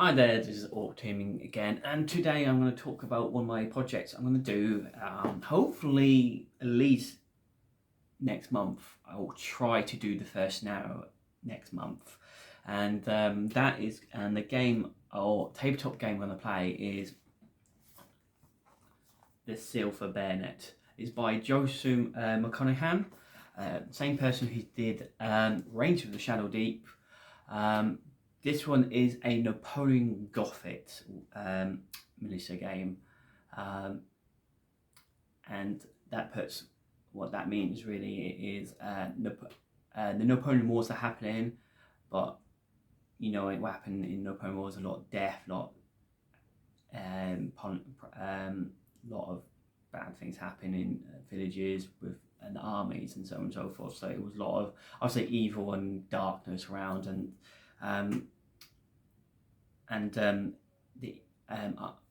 Hi there, this is Orc Teaming again, and today I'm going to talk about one of my projects I'm going to do, hopefully at least next month. I will try to do the first now next month, and the game or tabletop game I'm going to play is The Silver Bayonet. It's by Joseph McConaughey, same person who did Range of the Shadow Deep. This one is a Napoleon Gothic militia game, and that puts what that means really is the Napoleon Wars are happening, but you know what happened in Napoleon Wars, a lot of death, lot of bad things happen in villages with and armies and so on and so forth. So it was a lot of, I'd say, evil and darkness around, and the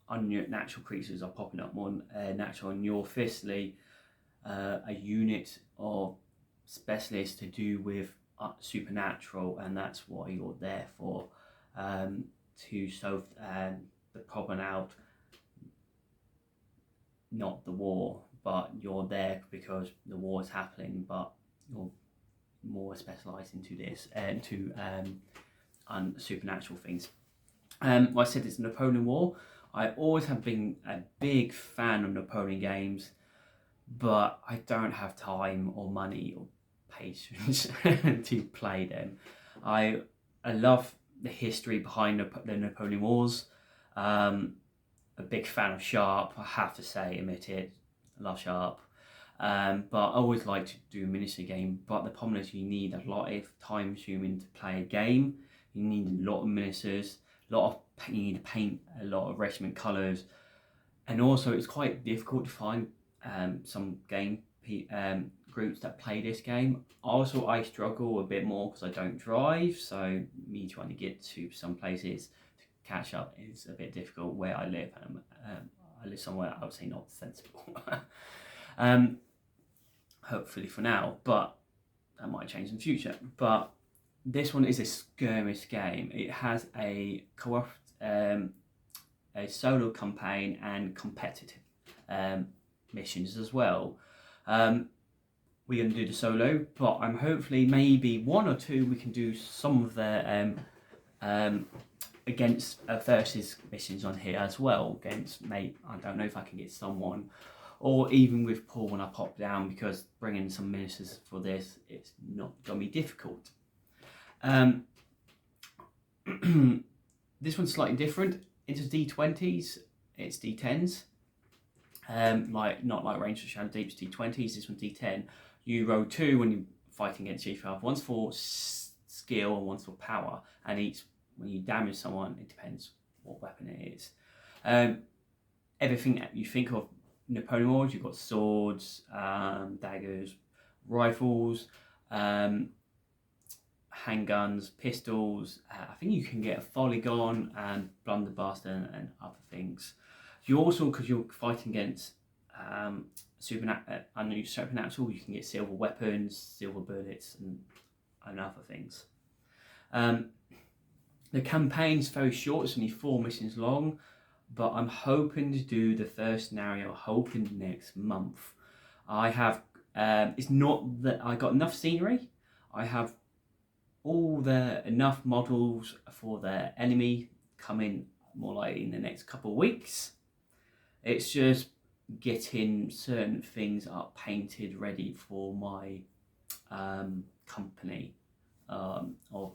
unnatural creatures are popping up more natural, and you're firstly a unit of specialists to do with supernatural, and that's what you're there for, to solve the problem out, not the war, but you're there because the war is happening, but you're more specialised into this and to supernatural things. Like I said, it's Napoleon War. I always have been a big fan of Napoleon games, but I don't have time or money or patience to play them. I love the history behind the Napoleon Wars. A big fan of Sharp, I have to say, admit it. I love Sharp. But I always like to do a miniature game. But the problem is you need a lot of time consuming to play a game. You need a lot of miniatures, you need to paint a lot of regiment colours, and also it's quite difficult to find some game groups that play this game. Also, I struggle a bit more because I don't drive, so me trying to get to some places to catch up is a bit difficult where I live. I live somewhere I would say not sensible. Hopefully for now, but that might change in the future. But this one is a skirmish game. It has a solo campaign and competitive missions as well. We're going to do the solo, but I'm hopefully maybe one or two we can do some of the against versus missions on here as well. Against mate, I don't know if I can get someone, or even with Paul when I pop down, because bringing some ministers for this, it's not going to be difficult. This one's slightly different. It's D20s, it's D10s. Not like Range of Shadow Deep's D20s, this one's D10. You roll 2 when you're fighting against each other. One's for skill and one's for power. And each, when you damage someone, it depends what weapon it is. Everything that you think of Napoleon Wars, you've got swords, daggers, rifles, handguns, pistols. I think you can get a polygon and blunderbuss and other things. You also, because you're fighting against supernatural, you can get silver weapons, silver bullets, and other things. The campaign's very short; it's only 4 missions long, but I'm hoping to do the first scenario, hoping next month. I have. It's not that I got enough scenery. I have enough models for the enemy coming more likely in the next couple of weeks. It's just getting certain things up painted ready for my company of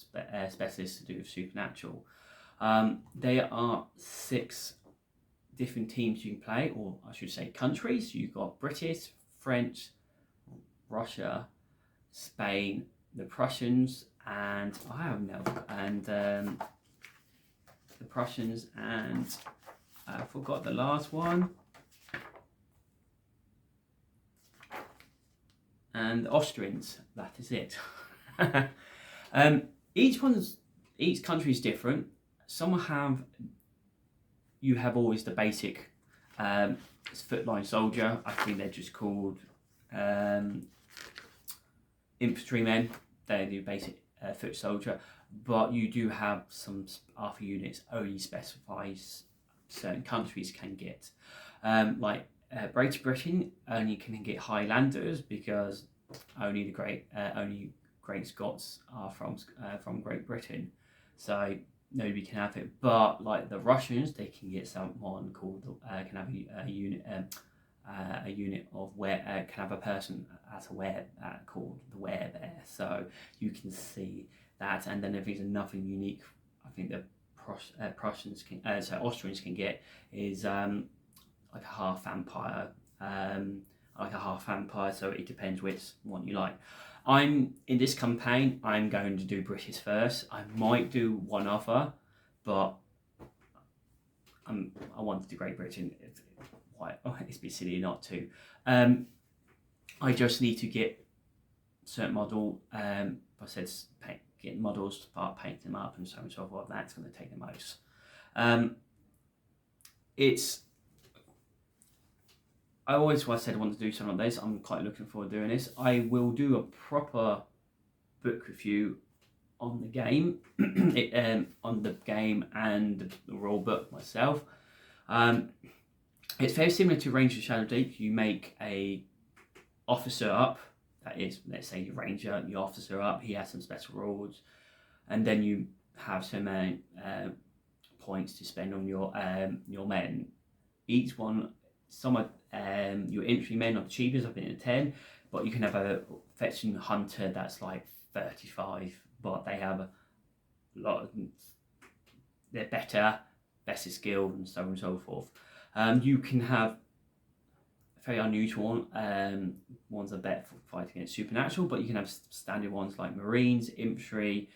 specialists to do with supernatural. There are 6 different teams you can play, or I should say countries. You've got British, French, Russia, Spain, the Prussians, and the Prussians, and I forgot the last one, and the Austrians. That is it. Each country is different. Some you have always the basic footline soldier. I think they're just called infantrymen. They do basic foot soldier, but you do have some other units only specifies certain countries can get. Like Great Britain only can get Highlanders because only only Great Scots are from Great Britain, so nobody can have it. But like the Russians, they can get someone called can have a unit. A unit of can have a person as a called the werebear, so you can see that. And then if there's nothing unique, I think the Prussians can, so Austrians can get is like a half vampire, so it depends which one you like. I'm in this campaign, I'm going to do British first. I might do one other, but I want to do Great Britain. It's a bit silly not to. I just need to get certain model. I said get models, start painting them up, and so on and so forth. That's going to take the most. I always said I want to do something like this. I'm quite looking forward to doing this. I will do a proper book review on the game, on the game and the rule book myself. It's very similar to Ranger Shadow Deep. You make a officer up, that is, let's say your ranger, your officer up, he has some special rules, and then you have so many points to spend on your men. Each one, your infantrymen are the cheapest, I've been at 10, but you can have a fetching hunter that's like 35, but they have a lot of, they're better skilled, and so on and so forth. You can have very unusual ones are better for fighting against supernatural, but you can have standard ones like Marines, infantry,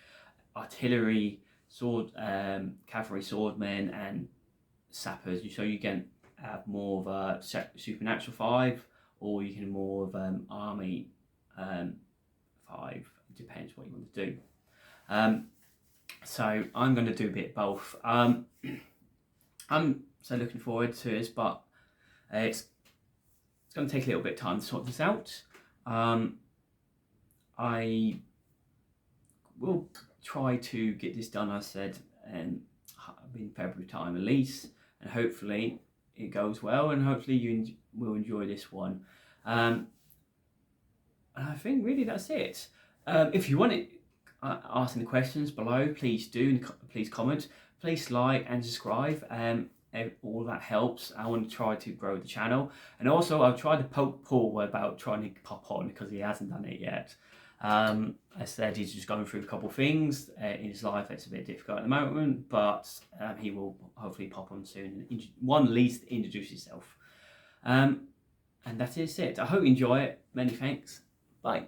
artillery, cavalry swordmen, and sappers. So you can have more of a supernatural 5, or you can more of army 5. It depends what you want to do. So I'm going to do a bit of both. I'm so looking forward to this, but it's going to take a little bit of time to sort this out. I will try to get this done, I said, in February time at least, and hopefully it goes well, and hopefully you will enjoy this one. And I think really that's it. If you want to ask any questions below, please do, and please comment. Please like and subscribe. All that helps. I want to try to grow the channel, and also I've tried to poke Paul about trying to pop on because he hasn't done it yet. I said he's just going through a couple of things in his life that's a bit difficult at the moment, but he will hopefully pop on soon and at least introduce himself. And that is it. I hope you enjoy it. Many thanks. Bye.